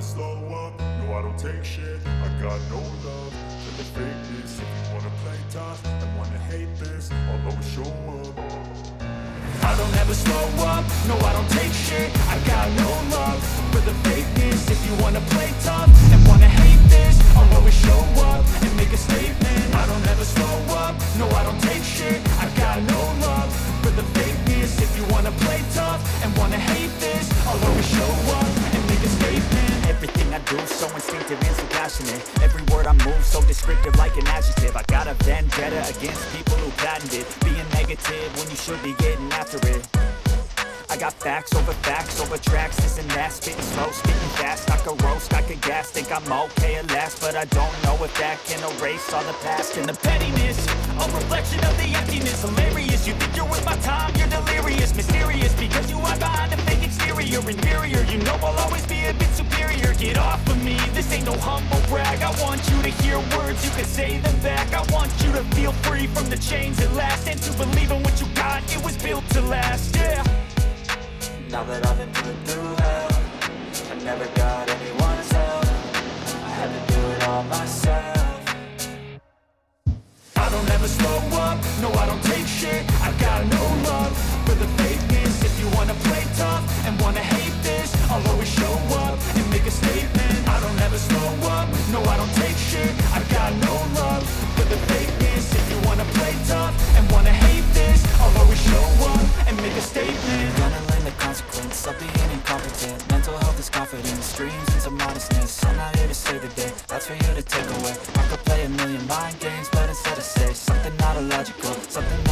slow up, no I don't take shit. I got no love for the fakeness. If you wanna play tough and wanna hate this, I'll always show up. I don't ever slow up, no I don't take shit. I got no love for the fakeness. If you wanna play tough and wanna hate this, I'll always show up and make a statement. I don't ever slow up, no I don't take shit. I got no love for the fakeness. If you wanna play tough and wanna hate this, I'll always show up and make a statement. Everything I do so instinctive and so passionate. Every word I move so descriptive like an adjective. I got a vendetta against people who patented being negative when you should be getting after it. I got facts over tracks, this and that. Spitting slow, speaking fast, I could roast, I could gas. Think I'm okay at last, but I don't know if that can erase all the past. And the pettiness, a reflection of the emptiness. Hilarious, you think you're worth my time, you're delirious. Mysterious, because you are behind a fake exterior. Inferior, you know I'll always be a bit superior. Get off of me, this ain't no humble brag. I want you to hear words, you can say them back. I want you to feel free from the chains at last, and to believe in what you got, it was built to last, yeah. Now that I've been put through hell, I never got anyone's help. I had to do it all myself. I don't ever slow up, no I don't take shit. I got no love